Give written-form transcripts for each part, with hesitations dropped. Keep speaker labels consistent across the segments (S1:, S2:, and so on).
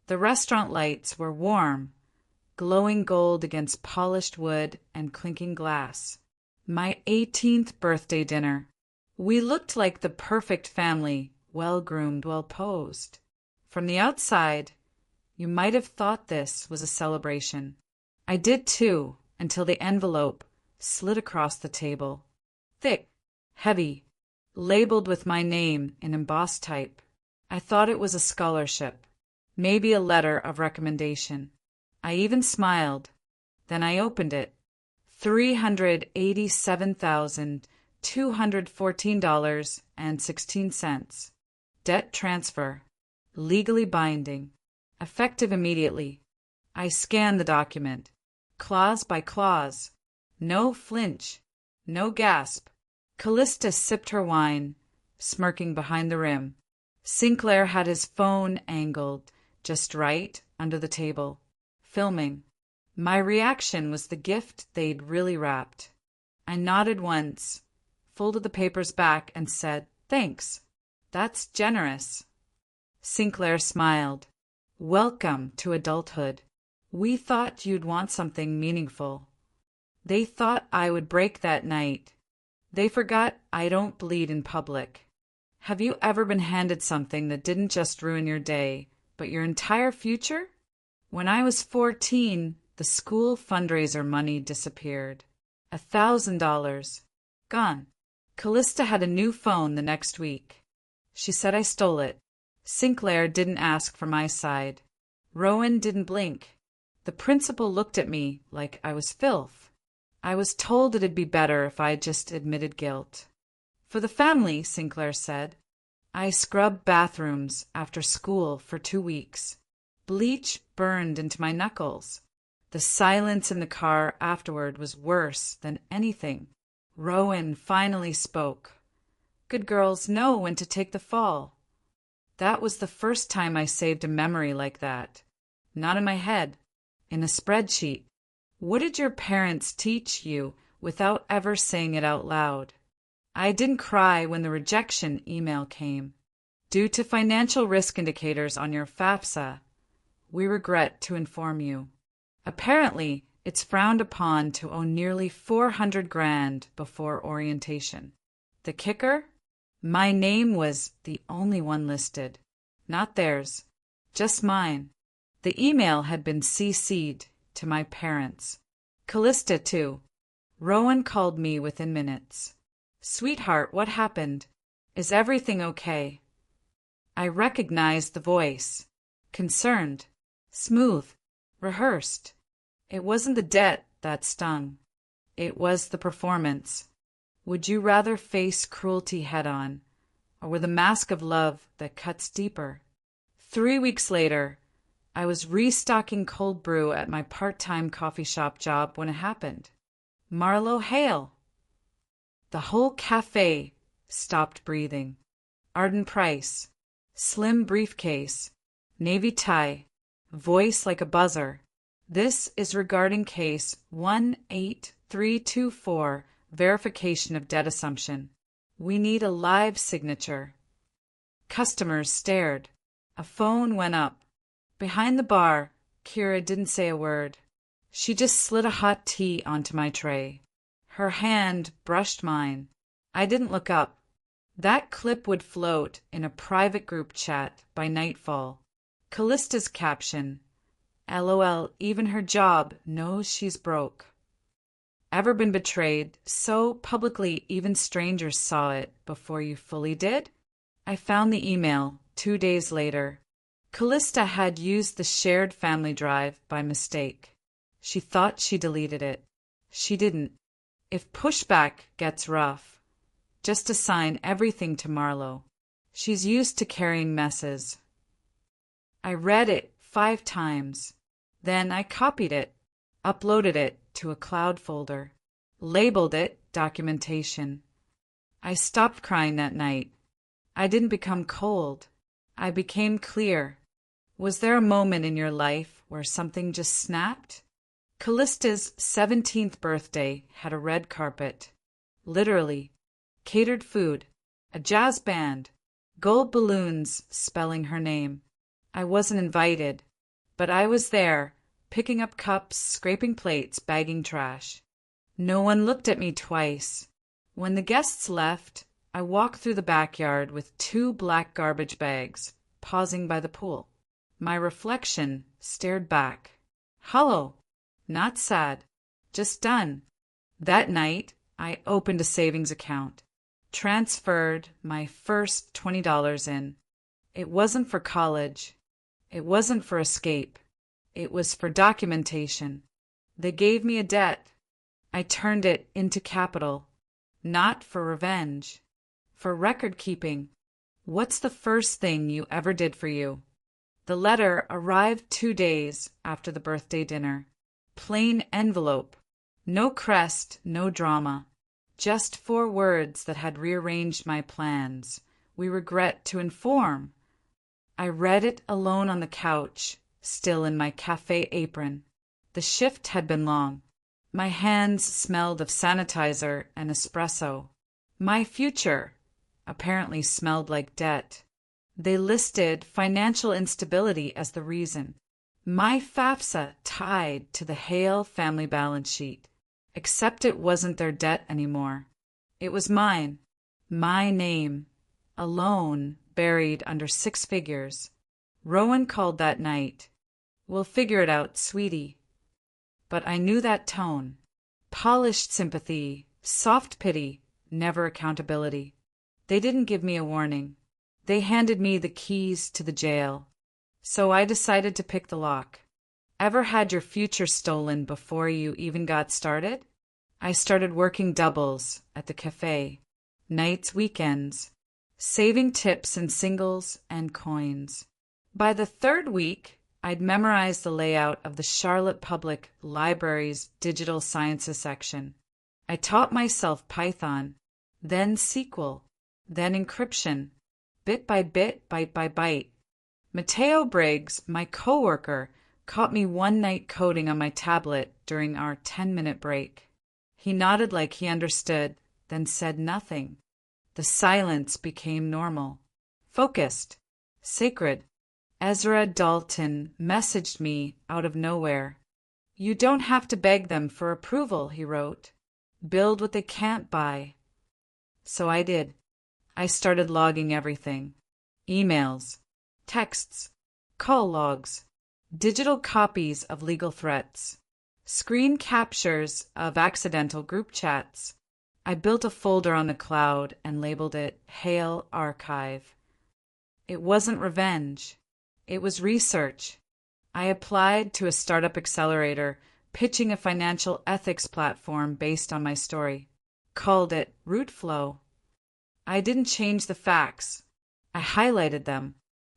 S1: The restaurant lights were warm, glowing gold against polished wood and clinking glass. My 18th birthday dinner. We looked like the perfect family, well-groomed, well-posed. From the outside, you might have thought this was a celebration. I did too, until the envelope slid across the table. Thick, heavy, labeled with my name in embossed type. I thought it was a scholarship, maybe a letter of recommendation. I even smiled. Then I opened it. $387,214.16. Debt transfer. Legally binding. Effective immediately. I scanned the document. Clause by clause. No flinch. No gasp. Callista sipped her wine, smirking behind the rim. Sinclair had his phone angled just right under the table, filming. My reaction was the gift they'd really wrapped. I nodded once, folded the papers back, and said, "Thanks. That's generous." Sinclair smiled. "Welcome to adulthood. We thought you'd want something meaningful." They thought I would break that night. They forgot I don't bleed in public. Have you ever been handed something that didn't just ruin your day, but your entire future? When I was 14, the school fundraiser money disappeared. $1,000. Gone. Callista had a new phone the next week. She said I stole it. Sinclair didn't ask for my side. Rowan didn't blink. The principal looked at me like I was filth. I was told it'd be better if I just admitted guilt. For the family, Sinclair said. I scrubbed bathrooms after school for 2 weeks. Bleach burned into my knuckles. The silence in the car afterward was worse than anything. Rowan finally spoke. Good girls know when to take the fall. That was the first time I saved a memory like that. Not in my head, in a spreadsheet. What did your parents teach you without ever saying it out loud? I didn't cry when the rejection email came. Due to financial risk indicators on your FAFSA, we regret to inform you. Apparently, it's frowned upon to owe nearly $400,000 before orientation. The kicker? My name was the only one listed. Not theirs, just mine. The email had been CC'd to my parents. Callista, too. Rowan called me within minutes. Sweetheart, what happened? Is everything okay? I recognized the voice. Concerned. Smooth. Rehearsed. It wasn't the debt that stung. It was the performance. Would you rather face cruelty head-on, or with a mask of love that cuts deeper? 3 weeks later, I was restocking cold brew at my part-time coffee shop job when it happened. Marlowe, hail! The whole cafe stopped breathing. Arden Price, slim briefcase, navy tie, voice like a buzzer. This is regarding case 18324, verification of debt assumption. We need a live signature. Customers stared. A phone went up. Behind the bar, Kira didn't say a word. She just slid a hot tea onto my tray. Her hand brushed mine. I didn't look up. That clip would float in a private group chat by nightfall. Callista's caption, LOL, even her job knows she's broke. Ever been betrayed so publicly even strangers saw it before you fully did? I found the email 2 days later. Callista had used the shared family drive by mistake. She thought she deleted it. She didn't. If pushback gets rough, just assign everything to Marlowe. She's used to carrying messes. I read it 5 times. Then I copied it, uploaded it to a cloud folder, labeled it documentation. I stopped crying that night. I didn't become cold. I became clear. Was there a moment in your life where something just snapped? Callista's 17th birthday had a red carpet. Literally. Catered food. A jazz band. Gold balloons spelling her name. I wasn't invited. But I was there, picking up cups, scraping plates, bagging trash. No one looked at me twice. When the guests left, I walked through the backyard with 2 black garbage bags, pausing by the pool. My reflection stared back. Hollow, not sad, just done. That night, I opened a savings account, transferred my first $20 in. It wasn't for college. It wasn't for escape. It was for documentation. They gave me a debt. I turned it into capital, not for revenge, for record keeping. What's the first thing you ever did for you? The letter arrived 2 days after the birthday dinner. Plain envelope. No crest, no drama. Just 4 words that had rearranged my plans. We regret to inform. I read it alone on the couch, still in my cafe apron. The shift had been long. My hands smelled of sanitizer and espresso. My future apparently smelled like debt. They listed financial instability as the reason. My FAFSA tied to the Hale family balance sheet, except it wasn't their debt anymore. It was mine, my name, a loan buried under 6 figures. Rowan called that night. We'll figure it out, sweetie. But I knew that tone. Polished sympathy, soft pity, never accountability. They didn't give me a warning. They handed me the keys to the jail. So I decided to pick the lock. Ever had your future stolen before you even got started? I started working doubles at the cafe, nights, weekends, saving tips in singles and coins. By the 3rd week, I'd memorized the layout of the Charlotte Public Library's digital sciences section. I taught myself Python, then SQL, then encryption, bit by bit, byte by byte. Mateo Briggs, my coworker, caught me one night coding on my tablet during our 10-minute break. He nodded like he understood, then said nothing. The silence became normal, focused, sacred. Ezra Dalton messaged me out of nowhere. You don't have to beg them for approval, he wrote. Build what they can't buy. So I did. I started logging everything. Emails, texts, call logs, digital copies of legal threats, screen captures of accidental group chats. I built a folder on the cloud and labeled it Hale Archive. It wasn't revenge. It was research. I applied to a startup accelerator, pitching a financial ethics platform based on my story. Called it Rootflow. I didn't change the facts. I highlighted them.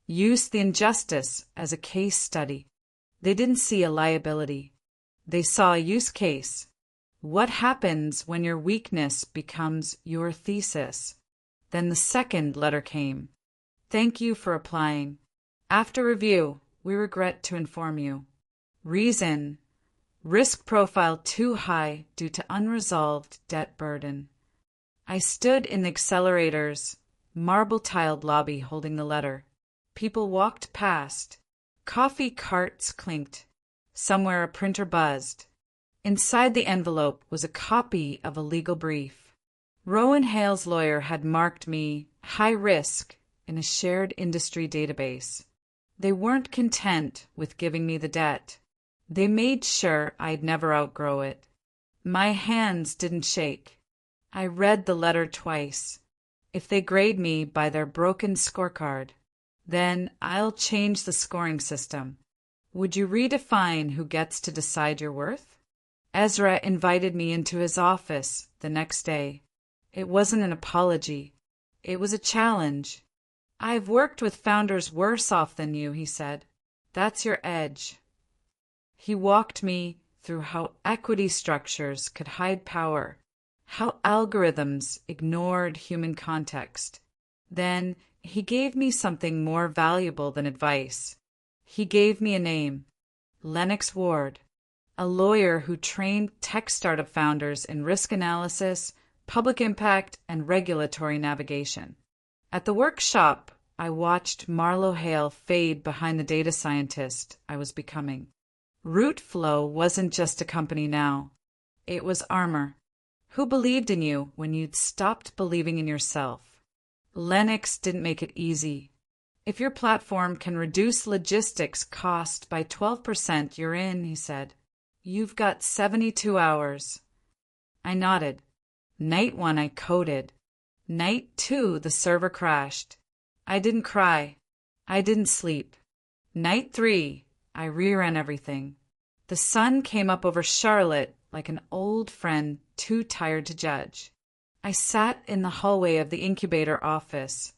S1: Used the injustice as a case study. They didn't see a liability. They saw a use case. What happens when your weakness becomes your thesis? Then the second letter came. Thank you for applying. After review, we regret to inform you. Reason: risk profile too high due to unresolved debt burden. I stood in the accelerator's marble-tiled lobby holding the letter. People walked past. Coffee carts clinked. Somewhere a printer buzzed. Inside the envelope was a copy of a legal brief. Rowan Hale's lawyer had marked me high risk in a shared industry database. They weren't content with giving me the debt. They made sure I'd never outgrow it. My hands didn't shake. I read the letter twice. If they grade me by their broken scorecard, then I'll change the scoring system. Would you redefine who gets to decide your worth? Ezra invited me into his office the next day. It wasn't an apology. It was a challenge. I've worked with founders worse off than you, he said. That's your edge. He walked me through how equity structures could hide power, how algorithms ignored human context. Then he gave me something more valuable than advice. He gave me a name, Lennox Ward, a lawyer who trained tech startup founders in risk analysis, public impact, and regulatory navigation. At the workshop, I watched Marlo Hale fade behind the data scientist I was becoming. Rootflow wasn't just a company now. It was armor. Who believed in you when you'd stopped believing in yourself? Lennox didn't make it easy. If your platform can reduce logistics cost by 12%, you're in, he said. You've got 72 hours. I nodded. Night 1, I coded. Night 2, the server crashed. I didn't cry. I didn't sleep. Night 3, I reran everything. The sun came up over Charlotte like an old friend too tired to judge. I sat in the hallway of the incubator office,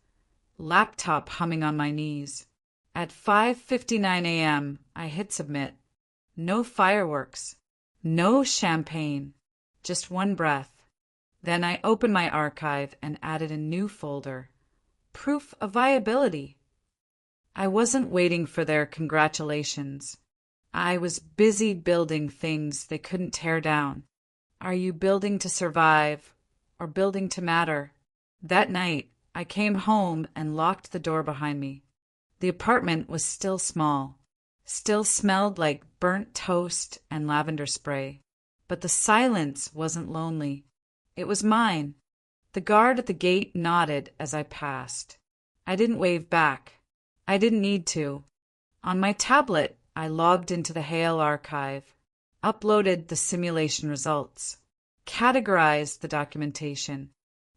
S1: laptop humming on my knees. At 5:59 a.m., I hit submit. No fireworks. No champagne. Just one breath. Then I opened my archive and added a new folder. Proof of viability. I wasn't waiting for their congratulations. I was busy building things they couldn't tear down. Are you building to survive or building to matter? That night, I came home and locked the door behind me. The apartment was still small, still smelled like burnt toast and lavender spray. But the silence wasn't lonely. It was mine. The guard at the gate nodded as I passed. I didn't wave back. I didn't need to. On my tablet, I logged into the Hale archive, uploaded the simulation results, categorized the documentation.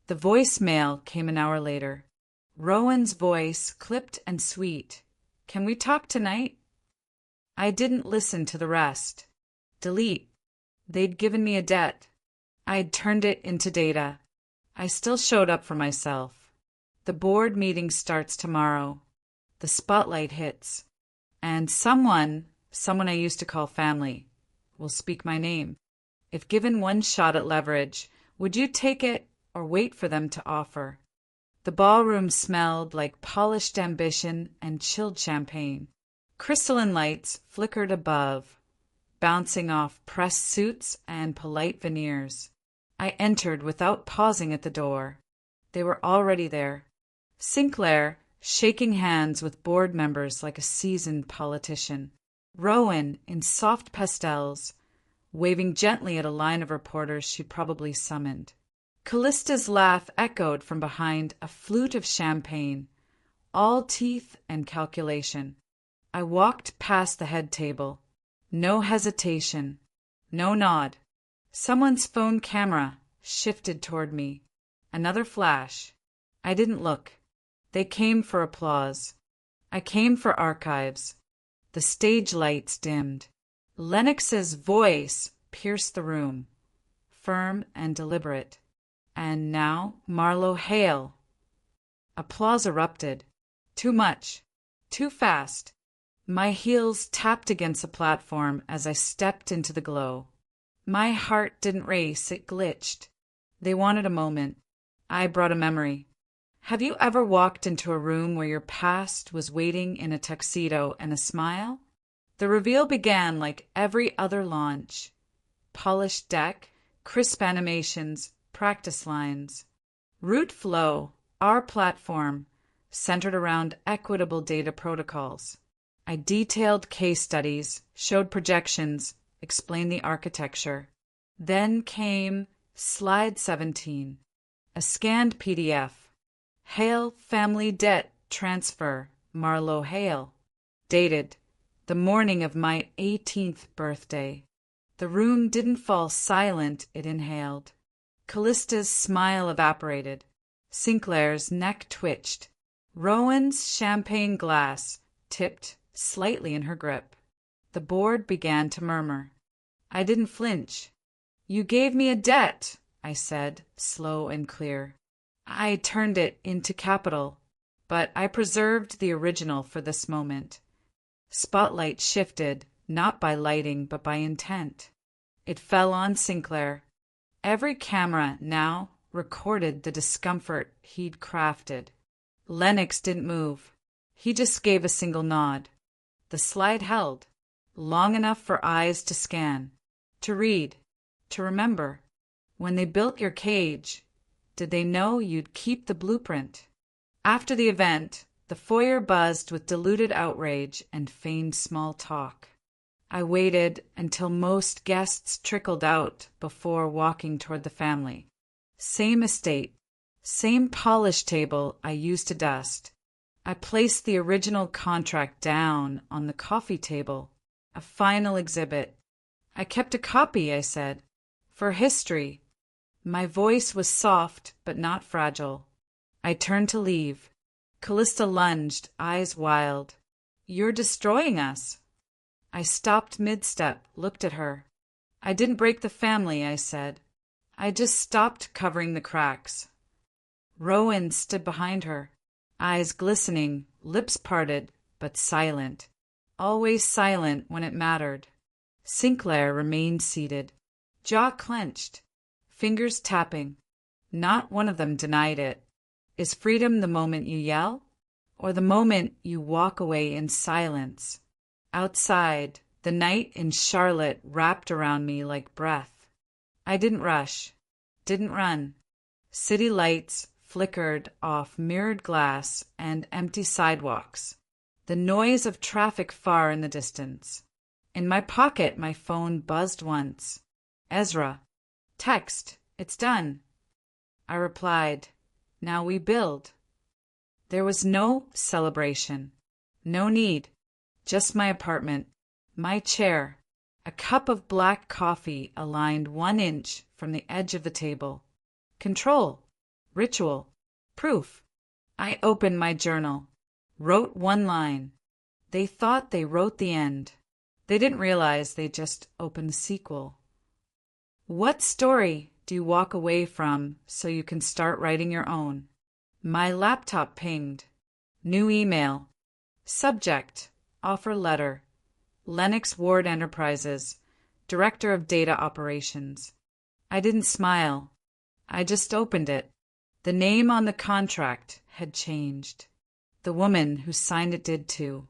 S1: The voicemail came an hour later. Rowan's voice, clipped and sweet. Can we talk tonight? I didn't listen to the rest. Delete. They'd given me a debt. I'd turned it into data. I still showed up for myself. The board meeting starts tomorrow. The spotlight hits. And someone I used to call family, will speak my name. If given one shot at leverage, would you take it or wait for them to offer? The ballroom smelled like polished ambition and chilled champagne. Crystalline lights flickered above, bouncing off pressed suits and polite veneers. I entered without pausing at the door. They were already there. Sinclair, shaking hands with board members like a seasoned politician. Rowan, in soft pastels, waving gently at a line of reporters she'd probably summoned. Callista's laugh echoed from behind a flute of champagne, all teeth and calculation. I walked past the head table. No hesitation. No nod. Someone's phone camera shifted toward me. Another flash. I didn't look. They came for applause. I came for archives. The stage lights dimmed. Lennox's voice pierced the room, firm and deliberate. And now Marlo Hale. Applause erupted. Too much. Too fast. My heels tapped against the platform as I stepped into the glow. My heart didn't race, it glitched. They wanted a moment. I brought a memory. Have you ever walked into a room where your past was waiting in a tuxedo and a smile? The reveal began like every other launch. Polished deck, crisp animations, practice lines. Root Flow, our platform, centered around equitable data protocols. I detailed case studies, showed projections, explained the architecture. Then came Slide 17, a scanned PDF. Hale Family Debt Transfer, Marlo Hale. Dated, the morning of my 18th birthday. The room didn't fall silent, it inhaled. Callista's smile evaporated. Sinclair's neck twitched. Rowan's champagne glass tipped slightly in her grip. The board began to murmur. I didn't flinch. You gave me a debt, I said, slow and clear. I turned it into capital, but I preserved the original for this moment. Spotlight shifted, not by lighting, but by intent. It fell on Sinclair. Every camera now recorded the discomfort he'd crafted. Lennox didn't move. He just gave a single nod. The slide held, long enough for eyes to scan, to read, to remember. When they built your cage, did they know you'd keep the blueprint? After the event, The foyer buzzed with diluted outrage and feigned small talk. I waited until most guests trickled out before walking toward the family. Same estate, same polished table I used to dust. I placed the original contract down on the coffee table, a final exhibit. I kept a copy, I said, for history. My voice was soft but not fragile. I turned to leave. Callista lunged, eyes wild. You're destroying us. I stopped mid-step, looked at her. I didn't break the family, I said. I just stopped covering the cracks. Rowan stood behind her, eyes glistening, lips parted, but silent. Always silent when it mattered. Sinclair remained seated, jaw clenched, fingers tapping. Not one of them denied it. Is freedom the moment you yell, or the moment you walk away in silence? Outside, the night in Charlotte wrapped around me like breath. I didn't rush, didn't run. City lights flickered off mirrored glass and empty sidewalks. The noise of traffic far in the distance. In my pocket, my phone buzzed once. Ezra. Text. It's done. I replied. Now we build. There was no celebration. No need. Just my apartment. My chair. A cup of black coffee aligned 1 inch from the edge of the table. Control. Ritual. Proof. I opened my journal. Wrote 1 line. They thought they wrote the end. They didn't realize they just opened the sequel. What story do you walk away from so you can start writing your own? My laptop pinged. New email. Subject. Offer letter. Lennox Ward Enterprises. Director of Data Operations. I didn't smile. I just opened it. The name on the contract had changed. The woman who signed it did too.